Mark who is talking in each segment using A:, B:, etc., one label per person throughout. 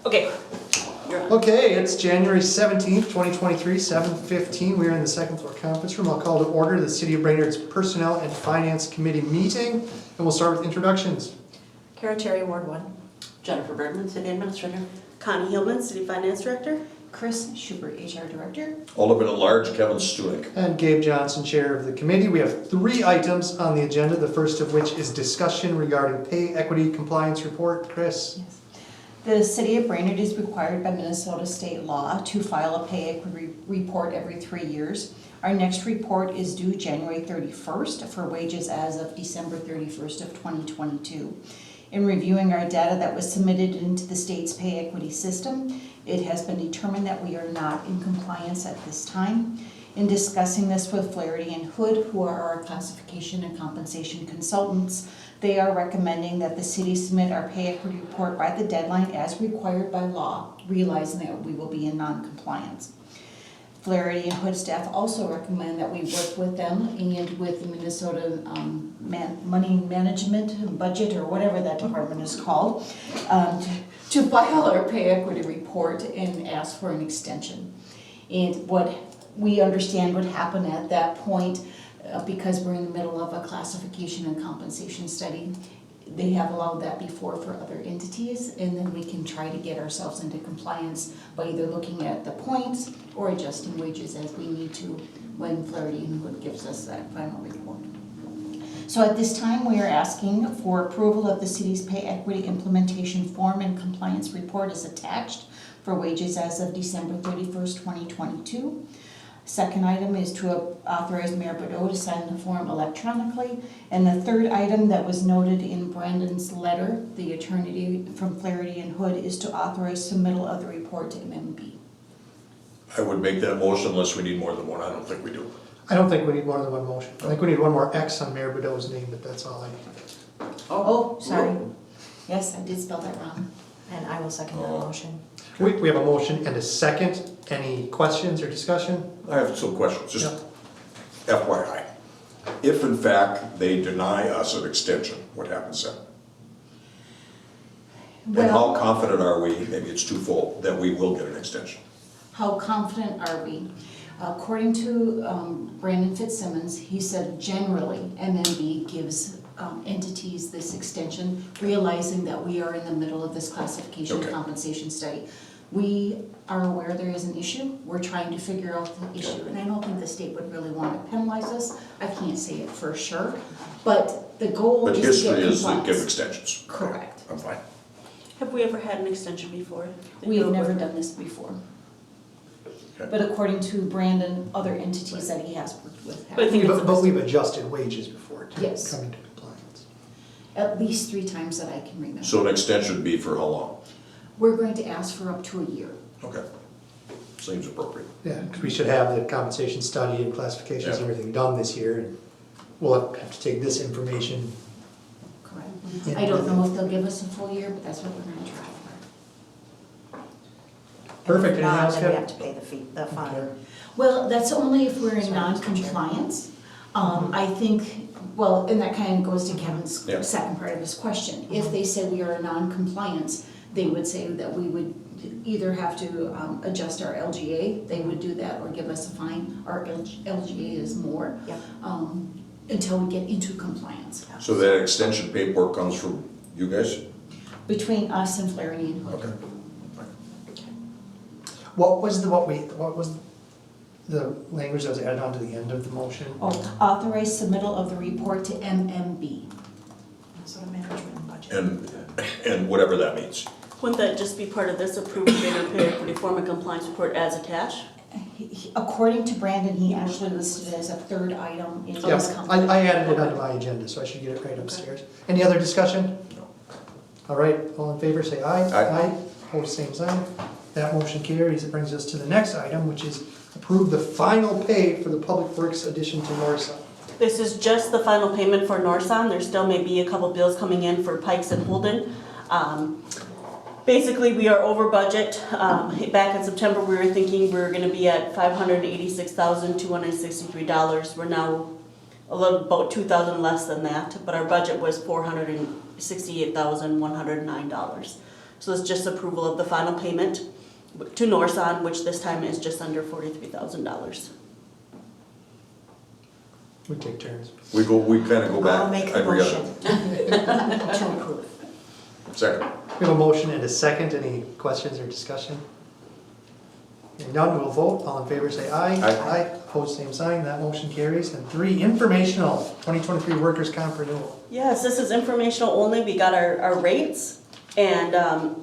A: Okay.
B: Okay, it's January 17th, 2023, 7:15. We are in the second floor conference room. I'll call to order the City of Brainerd's Personnel and Finance Committee meeting, and we'll start with introductions.
A: Kara Terry, Ward 1.
C: Jennifer Bergman, City Administrator.
A: Connie Hillman, City Finance Director.
D: Chris Schubert, HR Director.
E: Alderman at Large, Kevin Stunek.
B: And Gabe Johnson, Chair of the committee. We have 3 items on the agenda, the first of which is discussion regarding pay equity compliance report. Chris?
D: Yes. The City of Brainerd is required by Minnesota state law to file a pay equity report every 3 years. Our next report is due January 31st for wages as of December 31st of 2022. In reviewing our data that was submitted into the state's pay equity system, it has been determined that we are not in compliance at this time. In discussing this with Flaherty and Hood, who are our classification and compensation consultants, they are recommending that the city submit our pay equity report by the deadline as required by law, realizing that we will be in non-compliance. Flaherty and Hood staff also recommend that we work with them and with the Minnesota Money Management Budget, or whatever that department is called, to file our pay equity report and ask for an extension. And what we understand would happen at that point, because we're in the middle of a classification and compensation study, they have allowed that before for other entities, and then we can try to get ourselves into compliance by either looking at the points or adjusting wages as we need to when Flaherty and Hood gives us that final report. So at this time, we are asking for approval of the city's pay equity implementation form and compliance report as attached for wages as of December 31st, 2022. Second item is to authorize Mayor Bordeaux to sign the form electronically. And the third item that was noted in Brandon's letter, the attorney from Flaherty and Hood, is to authorize submittal of the report to MMB.
E: I would make that motion unless we need more than one. I don't think we do.
B: I don't think we need more than one motion. I think we need one more X on Mayor Bordeaux's name, but that's all I need.
D: Oh, sorry. Yes, I did spell that wrong.
A: And I will second that motion.
B: We have a motion and a second. Any questions or discussion?
E: I have some questions, just FYI. If in fact they deny us an extension, what happens then? And how confident are we, maybe it's twofold, that we will get an extension?
D: How confident are we? According to Brandon Fitzsimmons, he said generally MMB gives entities this extension, realizing that we are in the middle of this classification and compensation study. We are aware there is an issue. We're trying to figure out the issue, and I don't think the state would really want to penalize us. I can't say it for sure, but the goal
E: But
D: is to get
E: history is to
D: compliance.
E: give extensions.
D: Correct.
E: I'm fine.
A: Have we ever had an extension before?
D: We have never done this before.
E: Okay.
D: But according to Brandon, other entities that he has worked with
A: But I
D: have.
A: think it's
B: But we've adjusted wages before to
D: Yes.
B: come into compliance.
D: At least 3 times that I can remember.
E: So an extension would be for how long?
D: We're going to ask for up to a year.
E: Okay. Seems appropriate.
B: Yeah, because we should have the compensation study and classifications and everything done this year, and we'll have to take this information.
D: Correct.
B: Yeah.
D: I don't know if they'll give us a full year, but that's what we're going to try for.
B: Perfect.
F: If
B: Anything
F: not,
B: else,
F: then we
B: Kevin?
F: have to pay the fee, the fine.
D: Well, that's only if we're in
F: Sorry, Mr.
D: non-compliance. I think, well, and that kind of goes to Kevin's
E: Yeah.
D: second part of his question. If they say we are in non-compliance, they would say that we would either have to adjust our LGA, they would do that, or give us a fine. Our LGA is more,
F: Yep.
D: until we get into compliance.
E: So that extension paperwork comes from you guys?
D: Between us and Flaherty and Hood.
E: Okay.
B: What was the language that was added on to the end of the motion?
D: Oh, authorize submittal of the report to MMB.
F: Minnesota Management and Budget.
E: And whatever that means.
A: Wouldn't that just be part of this approved pay equity form and compliance report as attached?
D: According to Brandon, he actually listed it as a third item in his
B: Yeah,
D: company.
B: I added it onto my agenda, so I should get it right upstairs. Any other discussion?
E: No.
B: All right, all in favor, say aye.
E: Aye.
B: Opposed, same sign. That motion carries. It brings us to the next item, which is approve the final pay for the Public Works addition to Norsa.
A: This is just the final payment for Norson. There still may be a couple bills coming in for Pikes and Holden. Basically, we are over budget. Back in September, we were thinking we were gonna be at $586,263. We're now about 2,000 less than that, but our budget was $468,109. So it's just approval of the final payment to Norson, which this time is just under $43,000.
B: We take turns.
E: We kind of go back.
F: I'll make the
E: every other-
F: motion.
D: To approve.
E: Second.
B: We have a motion and a second. Any questions or discussion? Hearing none, we'll vote. All in favor, say aye.
E: Aye.
B: Opposed, same sign. That motion carries. And 3, informational, 2023 workers' comp renewal.
A: Yes, this is informational only. We got our rates and,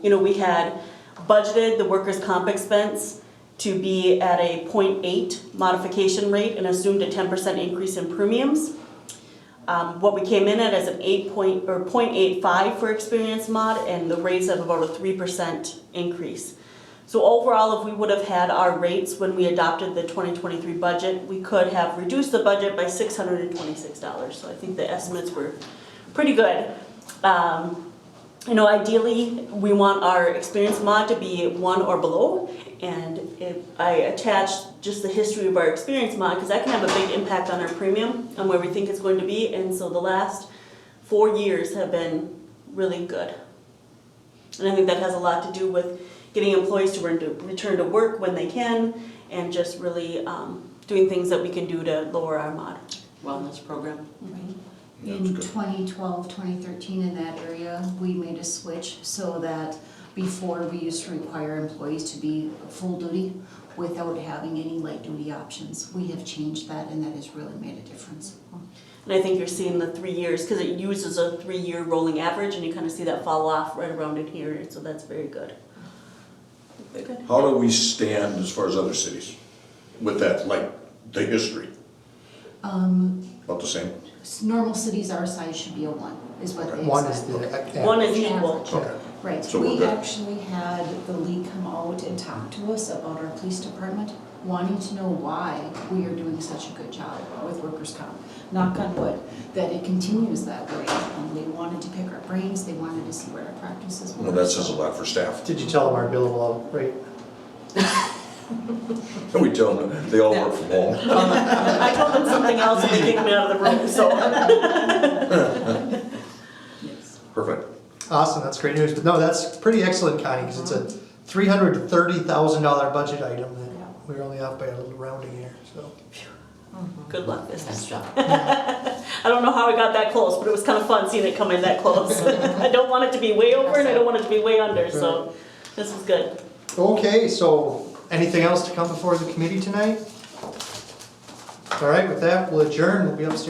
A: we had budgeted the workers' comp expense to be at a 0.8 modification rate and assumed a 10% increase in premiums. What we came in at is an 0.85 for experienced mod, and the rates have about a 3% increase. So overall, if we would have had our rates when we adopted the 2023 budget, we could have reduced the budget by $626. So I think the estimates were pretty good. Ideally, we want our experienced mod to be 1 or below, and if I attached just the history of our experienced mod, because that can have a big impact on our premium and where we think it's going to be, and so the last 4 years have been really good. And I think that has a lot to do with getting employees to return to work when they can, and just really doing things that we can do to lower our mod.
C: Wellness program.
D: In 2012, 2013, in that area, we made a switch so that before we used to require employees to be full duty without having any light duty options. We have changed that, and that has really made a difference.
A: And I think you're seeing the 3 years, because it uses a 3-year rolling average, and you kind of see that fall off right around in here, and so that's very good. Very good.
E: How do we stand as far as other cities with that, like the history? About the same?
D: Normal cities our size should be a 1, is what they
B: 1 is
D: expect.
B: the.
A: One is
D: The
A: equal.
D: average.
E: Okay.
D: Right,
E: So we're
D: we
E: good.
D: actually had the league come out and talk to us about our police department, wanting to know why we are doing such a good job with workers' comp. Knock on wood, that it continues that way. They wanted to pick our brains, they wanted to see where our practices were.
E: Well, that says a lot for staff.
B: Did you tell them our billable rate?
E: And we tell them they all work from home.
A: I told them something else and they kicked me out of the room, so.
E: Perfect.
B: Awesome, that's great news. But no, that's pretty excellent, Connie, because it's a $330,000 budget item that we're only off by a little rounding here, so.
A: Good luck this
C: Nice
A: time.
C: job.
A: I don't know how I got that close, but it was kind of fun seeing it come in that close. I don't want it to be way over and I don't want it to be way under, so this is good.
B: Okay, so anything else to come before the committee tonight? All right, with that, we'll adjourn. We'll be upstairs.